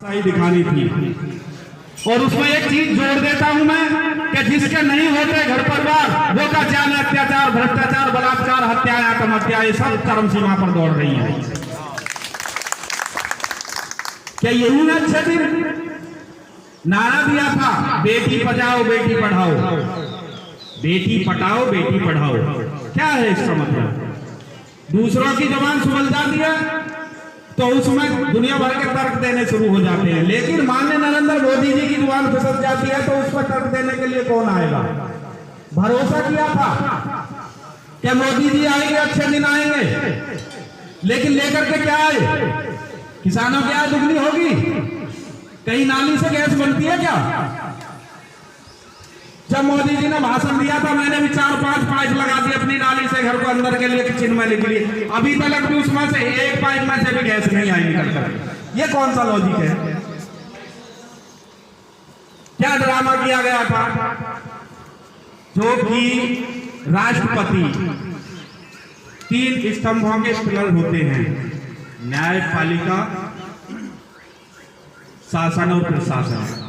सही दिखानी थी। और उसमें एक चीज जोड़ देता हूं मैं कि जिसके नहीं होते घर परिवार वो का जान अत्याचार, भ्रष्टाचार, बलात्कार, हत्या, आत्महत्या ये सब चरम सीमा पर दौड़ रही है। क्या यही ना अच्छा दिन नारा दिया था, बेटी बचाओ बेटी पढ़ाओ, बेटी पटाओ बेटी पढ़ाओ। क्या है इसका मतलब? दूसरों की जबान सुबल जाती है तो उसमें दुनिया भर के तर्क देने शुरू हो जाते हैं, लेकिन माननीय नरेंद्र मोदी जी की जुबान फिसल जाती है तो उस पर तर्क देने के लिए कौन आएगा? भरोसा किया था कि मोदी जी आएंगे, अच्छे दिन आएंगे, लेकिन लेकर के क्या आए? किसानों की आय दुगनी होगी? कहीं नाली से गैस बनती है क्या? जब मोदी जी ने भाषण दिया था मैंने भी 4-5 पाइप लगा दी अपनी नाली से घर को अंदर के लिए, किचन में के लिए, अभी तक भी उसमें से एक पाइप में से भी गैस नहीं आई निकल कर। ये कौन सा लॉजिक है? क्या ड्रामा किया गया था? जो कि राष्ट्रपति 3 स्तंभों के पिलर होते हैं, न्यायपालिका, शासन और प्रशासन,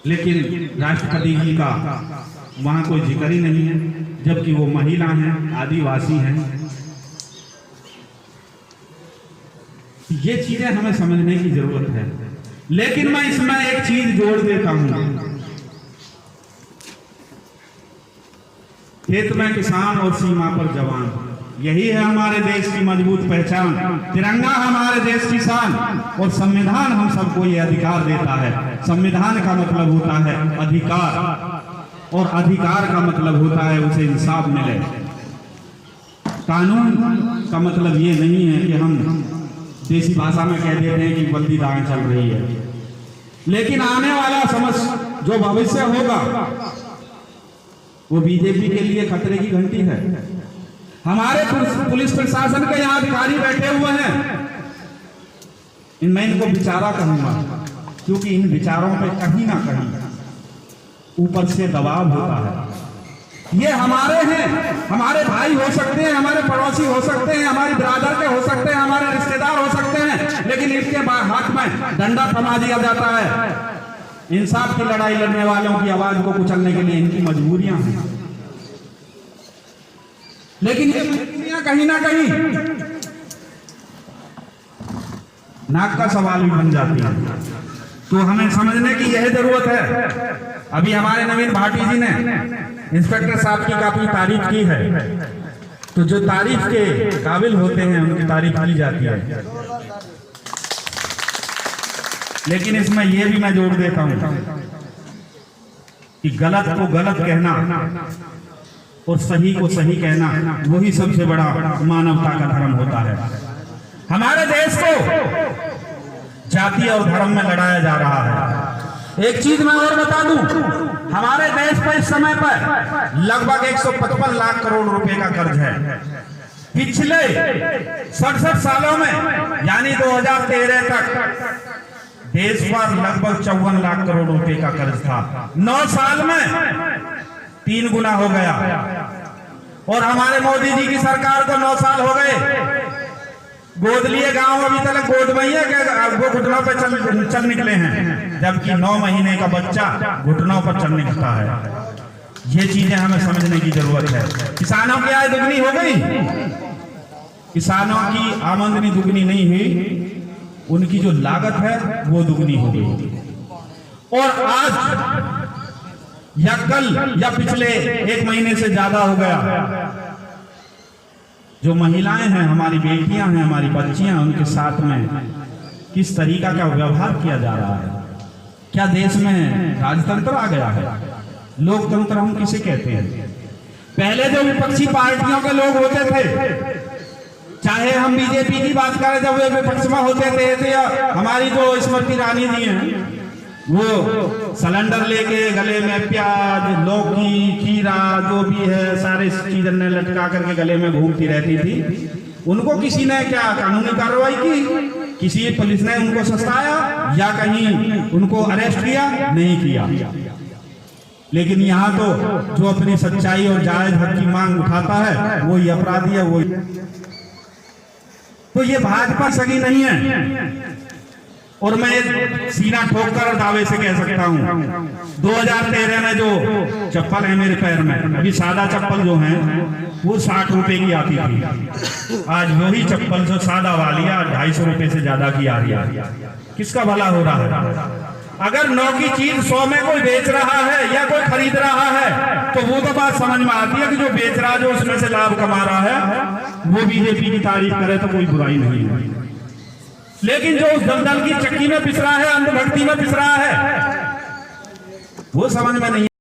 लेकिन राष्ट्रपति जी का वहां कोई जिक्र ही नहीं है, जबकि वो महिला हैं, आदिवासी हैं। ये चीजें हमें समझने की जरूरत है। लेकिन मैं इसमें एक चीज जोड़ देता हूं, खेत में किसान और सीमा पर जवान, यही है हमारे देश की मजबूत पहचान। तिरंगा हमारे देश की शान और संविधान हम सबको ये अधिकार देता है। संविधान का मतलब होता है अधिकार, और अधिकार का मतलब होता है उसे इंसाफ मिले। कानून का मतलब ये नहीं है कि हम देसी भाषा में कह देते हैं कि बल्दी दाएं चल रही है, लेकिन आने वाला समझ जो भविष्य होगा वो बीजेपी के लिए खतरे की घंटी है। हमारे पुलिस प्रशासन के यहाँ अधिकारी बैठे हुए हैं, मैं इनको विचारा कहूंगा, क्योंकि इन विचारों पे कहीं ना कहीं ऊपर से दबाव होता है। ये हमारे हैं, हमारे भाई हो सकते हैं, हमारे पड़ोसी हो सकते हैं, हमारे बिरादर के हो सकते हैं, हमारे रिश्तेदार हो सकते हैं, लेकिन इनके हाथ में डंडा थमा दिया जाता है। इंसाफ की लड़ाई लड़ने वालों की आवाज को कुचलने के लिए इनकी मजबूरियां हैं, लेकिन ये मजबूरियां कहीं ना कहीं नाक का सवाल भी बन जाती है। तो हमें समझने की यह जरूरत है। अभी हमारे नवीन भाटी जी ने इंस्पेक्टर साहब की काफी तारीफ की है, तो जो तारीफ के काबिल होते हैं उनकी तारीफ की जाती है। लेकिन इसमें यह भी मैं जोड़ देता हूं कि गलत को गलत कहना और सही को सही कहना वही सबसे बड़ा मानवता का धर्म होता है। हमारे देश को जाति और धर्म में लड़ाया जा रहा है। एक चीज मैं और बता दूं, हमारे देश पर इस समय पर लगभग 155 लाख करोड़ रुपए का कर्ज है। पिछले 67 सालों में यानी 2013 तक देश पर लगभग 54 लाख करोड़ रुपए का कर्ज था। 9 साल में 3 गुना हो गया। और हमारे मोदी जी की सरकार को 9 साल हो गए। गोद लिए गांव अभी तक गोद में ही है कि वो घुटनों पर चल निकले हैं, जबकि 9 महीने का बच्चा घुटनों पर चल निकलता है। ये चीजें हमें समझने की जरूरत है। किसानों की आय दुगनी हो गई, किसानों की आमदनी दुगनी नहीं हुई, उनकी जो लागत है वो दुगनी हो गई। और आज या कल या पिछले 1 महीने से ज्यादा हो गया, जो महिलाएं हैं, हमारी बेटियां हैं, हमारी बच्चियां, उनके साथ में किस तरीका का व्यवहार किया जा रहा है। क्या देश में राजतंत्र आ गया है? लोकतंत्र हम किसे कहते हैं? पहले जो विपक्षी पार्टियों के लोग होते थे, चाहे हम बीजेपी की बात करें, जब वे विपक्ष में होते थे, या हमारी जो स्मृति ईरानी जी हैं, वो सिलेंडर लेके गले में प्याज, लौकी, खीरा जो भी है सारे चीजें लटका करके गले में घूमती रहती थी। उनको किसी ने क्या कानूनी कार्रवाई की? किसी पुलिस ने उनको सताया या कहीं उनको अरेस्ट किया? नहीं किया। लेकिन यहाँ तो जो अपनी सच्चाई और जायज हक की मांग उठाता है वही अपराधी है। वो तो ये भाजपा सगी नहीं है। और मैं सीना ठोक कर दावे से कह सकता हूं 2013 में जो चप्पल है मेरे पैर में, अभी सादा चप्पल जो है वो 60 रुपए की आती थी, आज वही चप्पल जो सादा वाली है 250 रुपए से ज्यादा की आ रही है। किसका भला हो रहा है? अगर 9 की चीज 100 में कोई बेच रहा है या कोई खरीद रहा है तो वो तो बात समझ में आती है कि जो बेच रहा है, जो उसमें से लाभ कमा रहा है, वो बीजेपी की तारीफ करे तो कोई बुराई नहीं है। लेकिन जो उस दलदल की चक्की में पिस रहा है, अंधभक्ति में पिस रहा है, वो समझ में नहीं